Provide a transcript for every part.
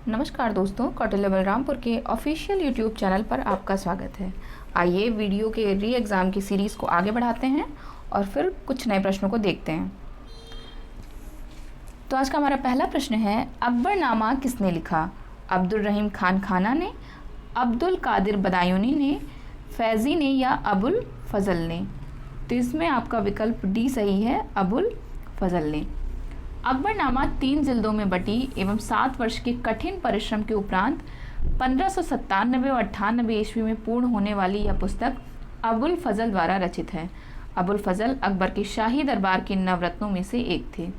नमस्कार दोस्तों, कौटिल्य बलरामपुर के ऑफिशियल यूट्यूब चैनल पर आपका स्वागत है। आइए वीडियो के री एग्ज़ाम की सीरीज़ को आगे बढ़ाते हैं और फिर कुछ नए प्रश्नों को देखते हैं। तो आज का हमारा पहला प्रश्न है, अकबरनामा किसने लिखा? अब्दुल रहीम खान खाना ने, अब्दुल कादिर बदायूनी ने, फैज़ी ने या अबुल फजल ने? तो इसमें आपका विकल्प डी सही है, अबुल फजल ने। अकबरनामा 3 जिल्दों में बटी एवं 7 वर्ष के कठिन परिश्रम के उपरांत 1597 और 98 ईस्वी में पूर्ण होने वाली यह पुस्तक अबुल फजल द्वारा रचित है। अबुल फजल अकबर के शाही दरबार के नवरत्नों में से एक थे।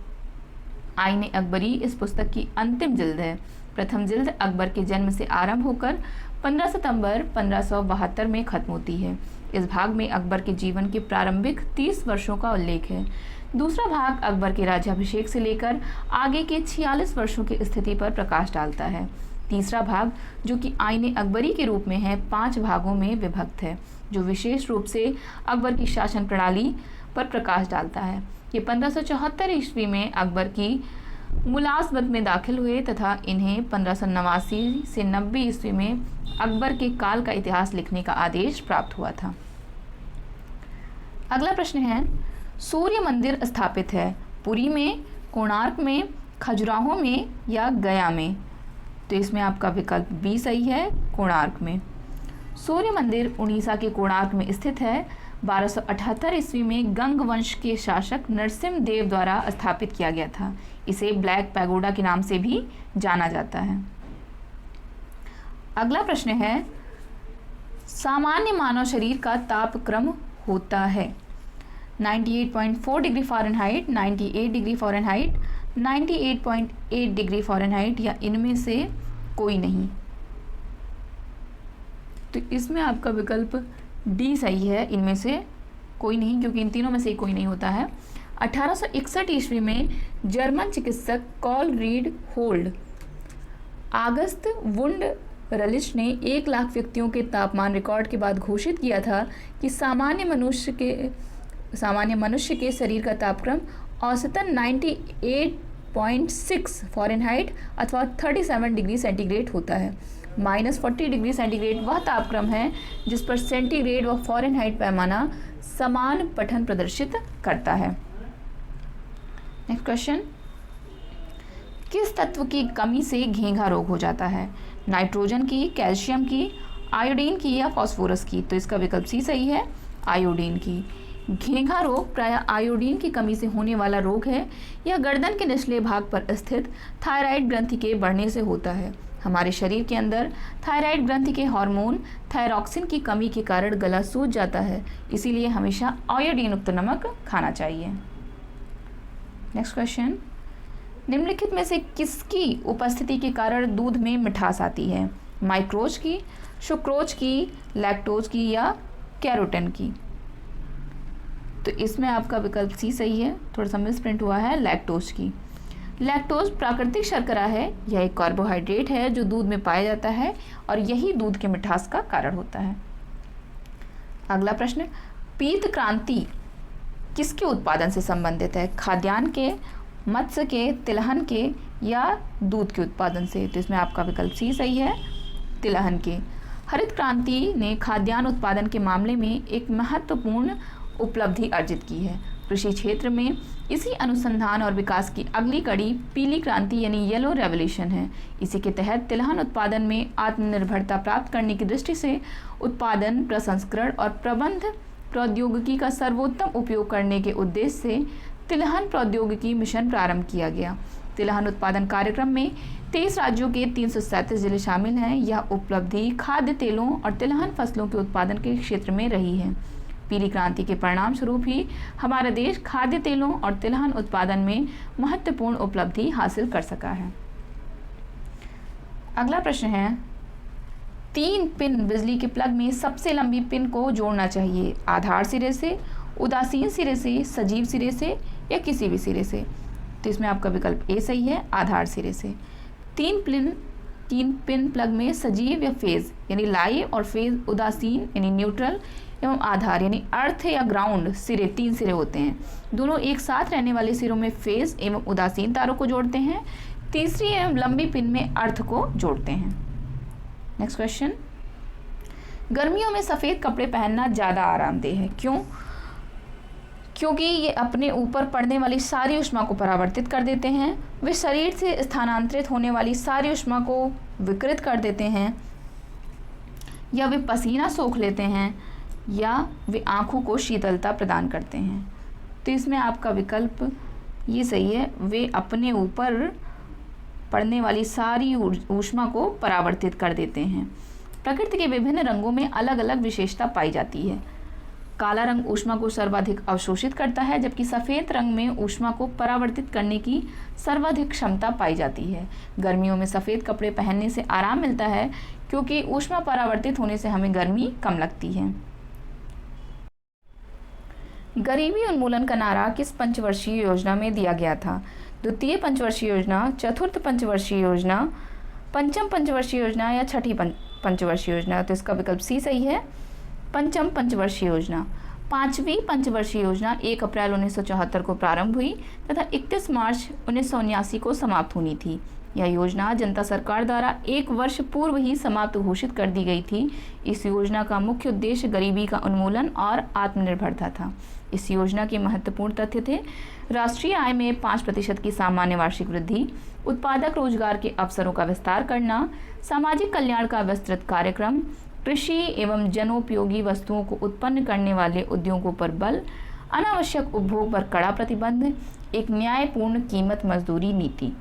आईन अकबरी इस पुस्तक की अंतिम जिल्द है। प्रथम जिल्द अकबर के जन्म से आरंभ होकर 15 सितंबर 1572 में खत्म होती है। इस भाग में अकबर के जीवन के प्रारंभिक 30 वर्षों का उल्लेख है। दूसरा भाग अकबर के राज्याभिषेक से लेकर आगे के 46 वर्षों की स्थिति पर प्रकाश डालता है। तीसरा भाग, जो कि आईन अकबरी के रूप में है, 5 भागों में विभक्त है, जो विशेष रूप से अकबर की शासन प्रणाली पर प्रकाश डालता है। ये 1574 ईस्वी में अकबर की मुलाजमत में दाखिल हुए तथा इन्हें 1589 से 90 ईस्वी में अकबर के काल का इतिहास लिखने का आदेश प्राप्त हुआ था। अगला प्रश्न है, सूर्य मंदिर स्थापित है पुरी में, कोणार्क में, खजुराहो में या गया में? तो इसमें आपका विकल्प बी सही है, कोणार्क में। सूर्य मंदिर उड़ीसा के कोणार्क में स्थित है। 1278 ईस्वी में गंग वंश के शासक नरसिम्ह देव द्वारा स्थापित किया गया था। इसे ब्लैक पैगोडा के नाम से भी जाना जाता है। अगला प्रश्न है, सामान्य मानव शरीर का तापक्रम होता है 98.4 degree Fahrenheit, 98 degree Fahrenheit, 98.8 degree Fahrenheit या इनमें से कोई नहीं? तो इसमें आपका विकल्प डी सही है, इनमें से कोई नहीं, क्योंकि इन तीनों में से कोई नहीं होता है। 1861 ईस्वी में जर्मन चिकित्सक Carl Reinhold August Wunderlich ने 1 लाख व्यक्तियों के तापमान रिकॉर्ड के बाद घोषित किया था कि सामान्य मनुष्य के शरीर का तापक्रम औसतन 98.6 फ़ारेनहाइट अथवा 37 डिग्री सेंटीग्रेड होता है। -40 डिग्री सेंटीग्रेड वह तापक्रम है जिस पर सेंटीग्रेड व फ़ारेनहाइट पैमाना समान पठन प्रदर्शित करता है। नेक्स्ट क्वेश्चन, किस तत्व की कमी से घेंघा रोग हो जाता है? नाइट्रोजन की, कैल्शियम की, आयोडीन की या फास्फोरस की? तो इसका विकल्प सी सही है, आयोडीन की। घेंघा रोग प्रायः आयोडीन की कमी से होने वाला रोग है। यह गर्दन के निचले भाग पर स्थित थायराइड ग्रंथि के बढ़ने से होता है। हमारे शरीर के अंदर थायराइड ग्रंथि के हार्मोन थायरॉक्सिन की कमी के कारण गला सूज जाता है, इसीलिए हमेशा आयोडीन युक्त नमक खाना चाहिए। नेक्स्ट क्वेश्चन, निम्नलिखित में से किसकी उपस्थिति के कारण दूध में मिठास आती है? माइक्रोज की, सुक्रोज की, लैक्टोज की या कैरोटीन की? तो इसमें आपका विकल्प सी सही है, थोड़ा सा मिसप्रिंट हुआ है, लैक्टोज की। लैक्टोज प्राकृतिक शर्करा है। यह एक कार्बोहाइड्रेट है जो दूध में पाया जाता है और यही दूध के मिठास का कारण होता है। अगला प्रश्न, पीत क्रांति किसके उत्पादन से संबंधित है? खाद्यान्न के, मत्स्य के, तिलहन के या दूध के उत्पादन से? तो इसमें आपका विकल्प सी सही है, तिलहन के। हरित क्रांति ने खाद्यान्न उत्पादन के मामले में एक महत्वपूर्ण उपलब्धि अर्जित की है। कृषि क्षेत्र में इसी अनुसंधान और विकास की अगली कड़ी पीली क्रांति यानी येलो रेवोल्यूशन है। इसी के तहत तिलहन उत्पादन में आत्मनिर्भरता प्राप्त करने की दृष्टि से उत्पादन, प्रसंस्करण और प्रबंध प्रौद्योगिकी का सर्वोत्तम उपयोग करने के उद्देश्य से तिलहन प्रौद्योगिकी मिशन प्रारंभ किया गया। तिलहन उत्पादन कार्यक्रम में 23 राज्यों के 337 जिले शामिल हैं। यह उपलब्धि खाद्य तेलों और तिलहन फसलों के उत्पादन के क्षेत्र में रही है। पीली क्रांति के परिणाम स्वरूप ही हमारा देश खाद्य तेलों और तिलहन उत्पादन में महत्वपूर्ण उपलब्धि हासिल कर सका है। अगला प्रश्न है, 3 पिन बिजली के प्लग में सबसे लंबी पिन को जोड़ना चाहिए? आधार सिरे से, उदासीन सिरे से, सजीव सिरे से या किसी भी सिरे से? तो इसमें आपका विकल्प ए सही है, आधार सिरे से। 3 पिन प्लग में सजीव या फेज यानी लाई और फेज, उदासीन यानी न्यूट्रल एवं आधार यानी अर्थ या ग्राउंड सिरे, 3 सिरे होते हैं। दोनों एक साथ रहने वाले सिरों में फेज एवं उदासीन तारों को जोड़ते हैं। तीसरी है लंबी पिन में अर्थ को जोड़ते हैं। नेक्स्ट क्वेश्चन, गर्मियों में सफ़ेद कपड़े पहनना ज़्यादा आरामदेह है, क्यों? क्योंकि ये अपने ऊपर पड़ने वाली सारी ऊष्मा को परावर्तित कर देते हैं, वे शरीर से स्थानांतरित होने वाली सारी ऊष्मा को विकृत कर देते हैं, या वे पसीना सोख लेते हैं, या वे आँखों को शीतलता प्रदान करते हैं। तो इसमें आपका विकल्प ये सही है, वे अपने ऊपर पड़ने वाली सारी ऊष्मा को परावर्तित कर देते हैं। प्रकृति के विभिन्न रंगों में अलग अलग विशेषता पाई जाती है। काला रंग ऊष्मा को सर्वाधिक अवशोषित करता है, जबकि सफ़ेद रंग में ऊष्मा को परावर्तित करने की सर्वाधिक क्षमता पाई जाती है। गर्मियों में सफ़ेद कपड़े पहनने से आराम मिलता है, क्योंकि ऊष्मा परावर्तित होने से हमें गर्मी कम लगती है। गरीबी उन्मूलन का नारा किस पंचवर्षीय योजना में दिया गया था? द्वितीय पंचवर्षीय योजना, चतुर्थ पंचवर्षीय योजना, पंचम पंचवर्षीय योजना या छठी पंचवर्षीय योजना? तो इसका विकल्प सी सही है, पंचम पंचवर्षीय योजना। पांचवी पंचवर्षीय योजना 1 अप्रैल 1974 को प्रारंभ हुई तथा 31 मार्च 1979 को समाप्त होनी थी। यह योजना जनता सरकार द्वारा 1 वर्ष पूर्व ही समाप्त घोषित कर दी गई थी। इस योजना का मुख्य उद्देश्य गरीबी का उन्मूलन और आत्मनिर्भरता था। इस योजना के महत्वपूर्ण तथ्य थे राष्ट्रीय आय में 5% की सामान्य वार्षिक वृद्धि, उत्पादक रोजगार के अवसरों का विस्तार करना, सामाजिक कल्याण का विस्तृत कार्यक्रम, कृषि एवं जनोपयोगी वस्तुओं को उत्पन्न करने वाले उद्योगों पर बल, अनावश्यक उपभोग पर कड़ा प्रतिबंध, एक न्यायपूर्ण कीमत मजदूरी नीति।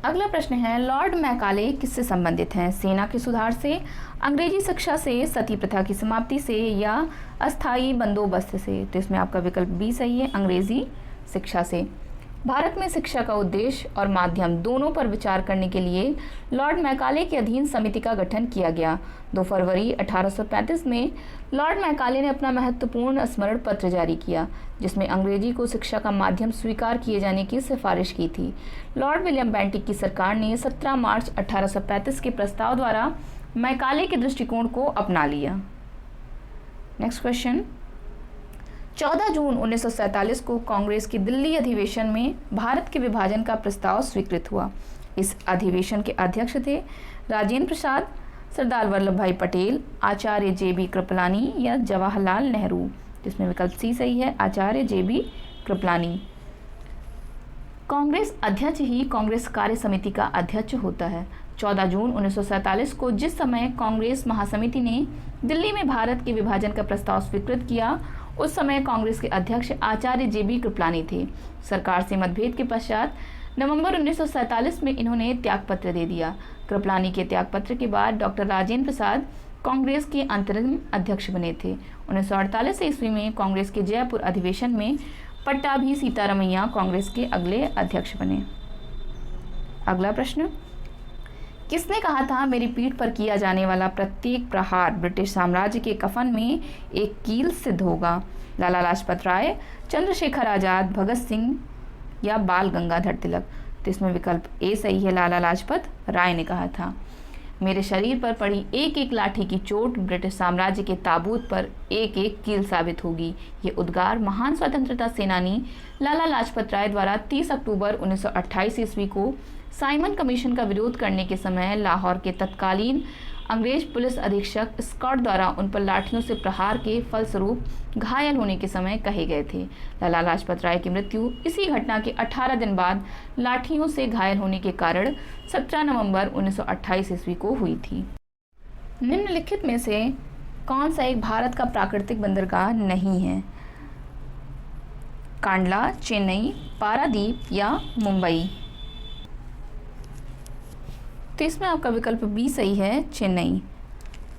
अगला प्रश्न है, लॉर्ड मैकाले किससे संबंधित हैं? सेना के सुधार से, अंग्रेजी शिक्षा से, सती प्रथा की समाप्ति से या अस्थायी बंदोबस्त से? तो इसमें आपका विकल्प बी सही है, अंग्रेजी शिक्षा से। भारत में शिक्षा का उद्देश्य और माध्यम दोनों पर विचार करने के लिए लॉर्ड मैकाले के अधीन समिति का गठन किया गया। 2 फरवरी 1835 में लॉर्ड मैकाले ने अपना महत्वपूर्ण स्मरण पत्र जारी किया, जिसमें अंग्रेजी को शिक्षा का माध्यम स्वीकार किए जाने की सिफारिश की थी। लॉर्ड विलियम बेंटिक की सरकार ने 17 मार्च 1835 के प्रस्ताव द्वारा मैकाले के दृष्टिकोण को अपना लिया। नेक्स्ट क्वेश्चन, 14 जून 1947 को कांग्रेस के दिल्ली अधिवेशन में भारत के विभाजन का प्रस्ताव स्वीकृत हुआ। इस अधिवेशन के अध्यक्ष थे राजेंद्र प्रसाद, सरदार वल्लभ भाई पटेल, आचार्य JB कृपलानी या जवाहरलाल नेहरू? जिसमें विकल्प सी सही है, आचार्य JB कृपलानी। कांग्रेस अध्यक्ष ही कांग्रेस कार्य समिति का अध्यक्ष होता है। 14 जून 1947 को जिस समय कांग्रेस महासमिति ने दिल्ली में भारत के विभाजन का प्रस्ताव स्वीकृत किया, उस समय कांग्रेस के अध्यक्ष आचार्य JB कृपलानी थे। सरकार से मतभेद के पश्चात नवंबर 1947 में इन्होंने त्यागपत्र दे दिया। कृपलानी के त्यागपत्र के बाद डॉक्टर राजेंद्र प्रसाद कांग्रेस के अंतरिम अध्यक्ष बने थे। 1948 ईस्वी में कांग्रेस के जयपुर अधिवेशन में पट्टाभी सीतारमैया कांग्रेस के अगले अध्यक्ष बने। अगला प्रश्न, किसने कहा था मेरी पीठ पर किया जाने वाला प्रत्येक प्रहार ब्रिटिश साम्राज्य के कफन में एक कील सिद्ध होगा? लाला लाजपत राय, चंद्रशेखर आजाद, भगत सिंह या बाल गंगाधर तिलक? तो इसमें विकल्प ए सही है, लाला लाजपत राय ने कहा था। मेरे शरीर पर पड़ी एक एक लाठी की चोट ब्रिटिश साम्राज्य के ताबूत पर एक एक कील साबित होगी। ये उद्गार महान स्वतंत्रता सेनानी लाला लाजपत राय द्वारा 30 अक्टूबर 1928 ईस्वी को साइमन कमीशन का विरोध करने के समय लाहौर के तत्कालीन अंग्रेज पुलिस अधीक्षक स्कॉट द्वारा उन पर लाठियों से प्रहार के फलस्वरूप घायल होने के समय कहे गए थे। लाला लाजपत राय की मृत्यु इसी घटना के 18 दिन बाद लाठियों से घायल होने के कारण 17 नवंबर 1928 ईस्वी को हुई थी। निम्नलिखित में से कौन सा एक भारत का प्राकृतिक बंदरगाह नहीं है? कांडला, चेन्नई, पारादीप या मुंबई? तो इसमें आपका विकल्प बी सही है, चेन्नई।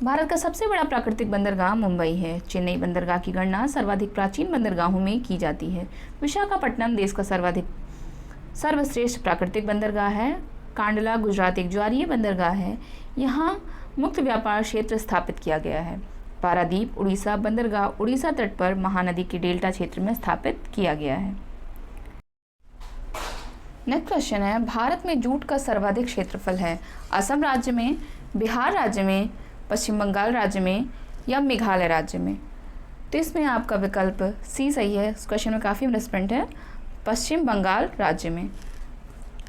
भारत का सबसे बड़ा प्राकृतिक बंदरगाह मुंबई है। चेन्नई बंदरगाह की गणना सर्वाधिक प्राचीन बंदरगाहों में की जाती है। विशाखापट्टनम देश का सर्वश्रेष्ठ प्राकृतिक बंदरगाह है। कांडला गुजरात एक ज्वारीय बंदरगाह है, यहाँ मुक्त व्यापार क्षेत्र स्थापित किया गया है। पारादीप उड़ीसा बंदरगाह उड़ीसा तट पर महानदी के डेल्टा क्षेत्र में स्थापित किया गया है। नेक्स्ट क्वेश्चन है, भारत में जूट का सर्वाधिक क्षेत्रफल है? असम राज्य में, बिहार राज्य में, पश्चिम बंगाल राज्य में या मेघालय राज्य में? तो इसमें आपका विकल्प सी सही है। इस क्वेश्चन में काफ़ी मिसप्रिंट है, पश्चिम बंगाल राज्य में।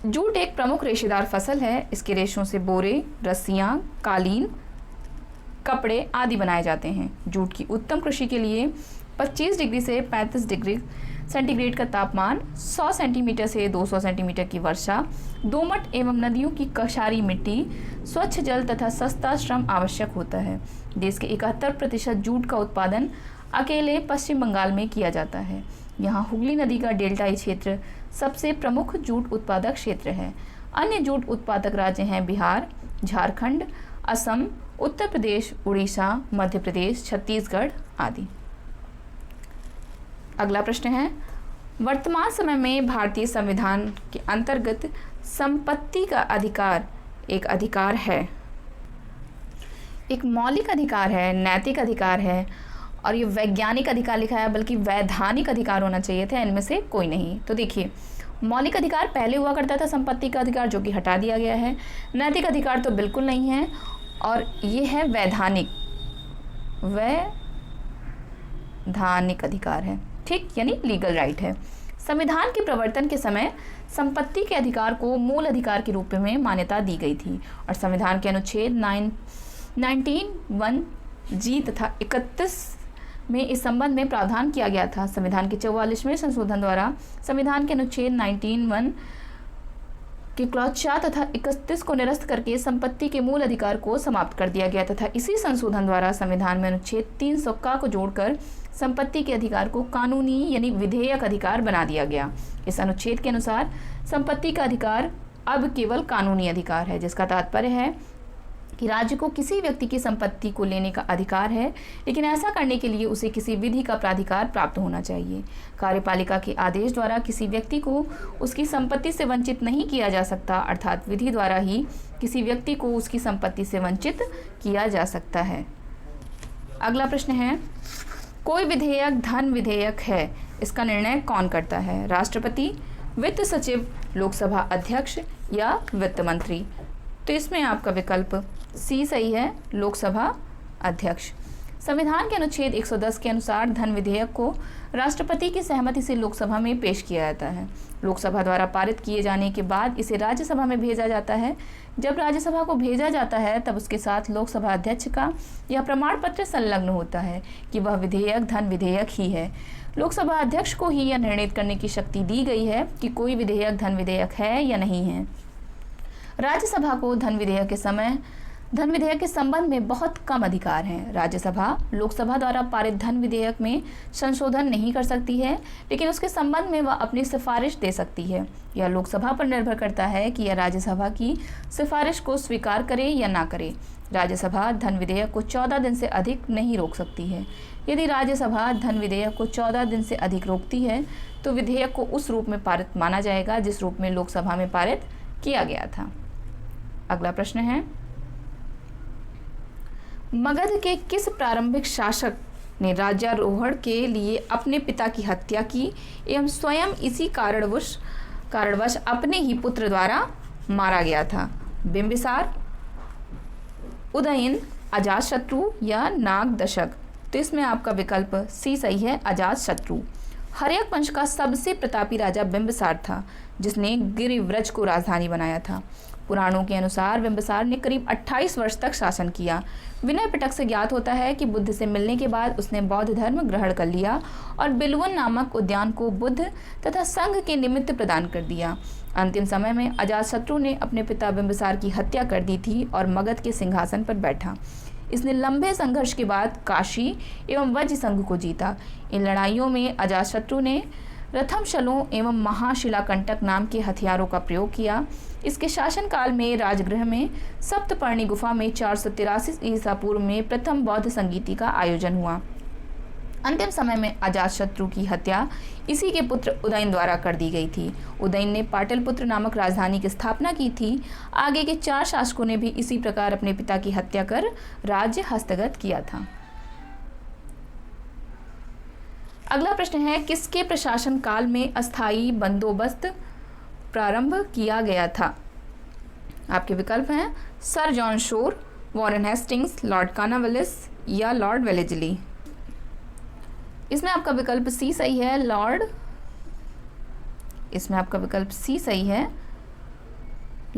जूट एक प्रमुख रेशेदार फसल है। इसके रेशों से बोरे, रस्सियाँ, कालीन, कपड़े आदि बनाए जाते हैं। जूट की उत्तम कृषि के लिए 25 डिग्री से 35 डिग्री सेंटीग्रेड का तापमान, 100 सेंटीमीटर से 200 सेंटीमीटर की वर्षा, दोमट एवं नदियों की कशारी मिट्टी, स्वच्छ जल तथा सस्ता श्रम आवश्यक होता है। देश के 71% जूट का उत्पादन अकेले पश्चिम बंगाल में किया जाता है। यहाँ हुगली नदी का डेल्टाई क्षेत्र सबसे प्रमुख जूट उत्पादक क्षेत्र है। अन्य जूट उत्पादक राज्य हैं बिहार, झारखंड, असम, उत्तर प्रदेश, उड़ीसा, मध्य प्रदेश, छत्तीसगढ़ आदि। अगला प्रश्न है, वर्तमान समय में भारतीय संविधान के अंतर्गत संपत्ति का अधिकार एक अधिकार है, एक मौलिक अधिकार है, नैतिक अधिकार है और ये वैज्ञानिक अधिकार लिखा है, बल्कि वैधानिक अधिकार होना चाहिए था, इनमें से कोई नहीं। तो देखिए, मौलिक अधिकार पहले हुआ करता था संपत्ति का अधिकार, जो कि हटा दिया गया है। नैतिक अधिकार तो बिल्कुल नहीं है और ये है वैधानिक अधिकार है, ठीक, यानी लीगल राइट है। संविधान के प्रवर्तन के समय संपत्ति के अधिकार को मूल अधिकार के रूप में मान्यता दी गई थी और संविधान के अनुच्छेद 19(1)(g) तथा 31 में इस संबंध में प्रावधान किया गया था। संविधान के 44वें संशोधन द्वारा संविधान के अनुच्छेद 19(1) के क्लॉज 4 तथा 31 को निरस्त करके संपत्ति के मूल अधिकार को समाप्त कर दिया गया तथा इसी संशोधन द्वारा संविधान में अनुच्छेद 300 को जोड़कर संपत्ति के अधिकार को कानूनी यानी विधेयक अधिकार बना दिया गया। इस अनुच्छेद के अनुसार संपत्ति का अधिकार अब केवल कानूनी अधिकार है, जिसका तात्पर्य है कि राज्य को किसी व्यक्ति की संपत्ति को लेने का अधिकार है, लेकिन ऐसा करने के लिए उसे किसी विधि का प्राधिकार प्राप्त होना चाहिए। कार्यपालिका के आदेश द्वारा किसी व्यक्ति को उसकी संपत्ति से वंचित नहीं किया जा सकता, अर्थात विधि द्वारा ही किसी व्यक्ति को उसकी संपत्ति से वंचित किया जा सकता है। अगला प्रश्न है, कोई विधेयक धन विधेयक है, इसका निर्णय कौन करता है? राष्ट्रपति, वित्त सचिव, लोकसभा अध्यक्ष या वित्त मंत्री? तो इसमें आपका विकल्प सी सही है, लोकसभा अध्यक्ष। संविधान के अनुच्छेद 110 के अनुसार धन विधेयक को राष्ट्रपति की सहमति से लोकसभा में पेश किया जाता है। लोकसभा द्वारा पारित किए जाने के बाद इसे राज्यसभा में भेजा जाता है। जब राज्यसभा को भेजा जाता है तब उसके साथ लोकसभा अध्यक्ष का यह प्रमाण पत्र संलग्न होता है कि वह विधेयक धन विधेयक ही है। लोकसभा अध्यक्ष को ही यह निर्णित करने की शक्ति दी गई है कि कोई विधेयक धन विधेयक है या नहीं है। राज्यसभा को धन विधेयक के संबंध में बहुत कम अधिकार हैं। राज्यसभा लोकसभा द्वारा पारित धन विधेयक में संशोधन नहीं कर सकती है, लेकिन उसके संबंध में वह अपनी सिफारिश दे सकती है। यह लोकसभा पर निर्भर करता है कि यह राज्यसभा की सिफारिश को स्वीकार करे या ना करे। राज्यसभा धन विधेयक को 14 दिन से अधिक नहीं रोक सकती है। यदि राज्यसभा धन विधेयक को 14 दिन से अधिक रोकती है तो विधेयक को उस रूप में पारित माना जाएगा जिस रूप में लोकसभा में पारित किया गया था। अगला प्रश्न है, मगध के किस प्रारंभिक शासक ने राज्यारोहण के लिए अपने पिता की हत्या की एवं स्वयं इसी कारणवश अपने ही पुत्र द्वारा मारा गया था? बिंबिसार, उदयन, अजातशत्रु या नागदशक? तो इसमें आपका विकल्प सी सही है, अजातशत्रु। हर्यक वंश का सबसे प्रतापी राजा बिंबिसार था, जिसने गिरिव्रज को राजधानी बनाया था। पुराणों के अनुसार बिंबिसार ने करीब 28 वर्ष तक शासन किया। विनय पिटक से ज्ञात होता है कि बुद्ध से मिलने के बाद उसने बौद्ध धर्म ग्रहण कर लिया और बिलवन नामक उद्यान को बुद्ध तथा संघ के निमित्त प्रदान कर दिया। अंतिम समय में अजातशत्रु ने अपने पिता बिंबिसार की हत्या कर दी थी और मगध के सिंहासन पर बैठा। इसने लंबे संघर्ष के बाद काशी एवं वज्र संघ को जीता। इन लड़ाइयों में अजातशत्रु ने रथमशलों एवं महाशिलाकंटक नाम के हथियारों का प्रयोग किया। इसके शासनकाल में राजगृह में सप्तपर्णी गुफा में 483 ईसा पूर्व में प्रथम बौद्ध संगीति का आयोजन हुआ। अंतिम समय में अजातशत्रु की हत्या इसी के पुत्र उदयन द्वारा कर दी गई थी। उदयन ने पाटलिपुत्र नामक राजधानी की स्थापना की थी। आगे के 4 शासकों ने भी इसी प्रकार अपने पिता की हत्या कर राज्य हस्तगत किया था। अगला प्रश्न है, किसके प्रशासन काल में अस्थायी बंदोबस्त प्रारंभ किया गया था? आपके विकल्प हैं sir John Shore, Warren Hastings, Lord Cornwallis या लॉर्ड वेलेस्ली। इसमें आपका विकल्प सी सही है,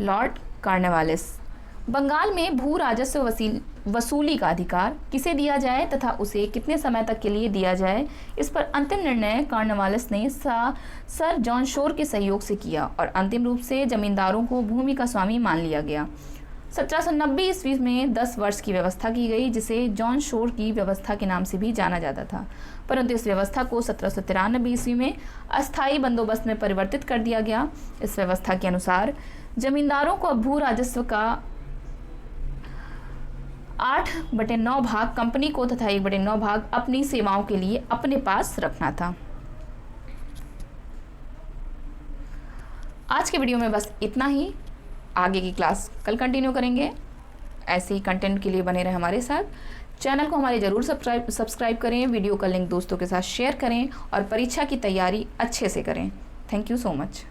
लॉर्ड कॉर्नवालिस। बंगाल में भू राजस्व वसूली का अधिकार किसे दिया जाए तथा उसे कितने समय तक के लिए दिया जाए, इस पर अंतिम निर्णय कॉर्नवालिस ने सर जॉन शोर के सहयोग से किया और अंतिम रूप से जमींदारों को भूमि का स्वामी मान लिया गया। 1790 ईस्वी में 10 वर्ष की व्यवस्था की गई, जिसे जॉन शोर की व्यवस्था के नाम से भी जाना जाता था, परंतु इस व्यवस्था को 1793 ईस्वी में अस्थायी बंदोबस्त में परिवर्तित कर दिया गया। इस व्यवस्था के अनुसार जमींदारों को भू राजस्व का 8/9 भाग कंपनी को तथा 1/9 भाग अपनी सेवाओं के लिए अपने पास रखना था। आज के वीडियो में बस इतना ही। आगे की क्लास कल कंटिन्यू करेंगे। ऐसे ही कंटेंट के लिए बने रहे हमारे साथ। चैनल को हमारे ज़रूर सब्सक्राइब करें, वीडियो का लिंक दोस्तों के साथ शेयर करें और परीक्षा की तैयारी अच्छे से करें। Thank you so much.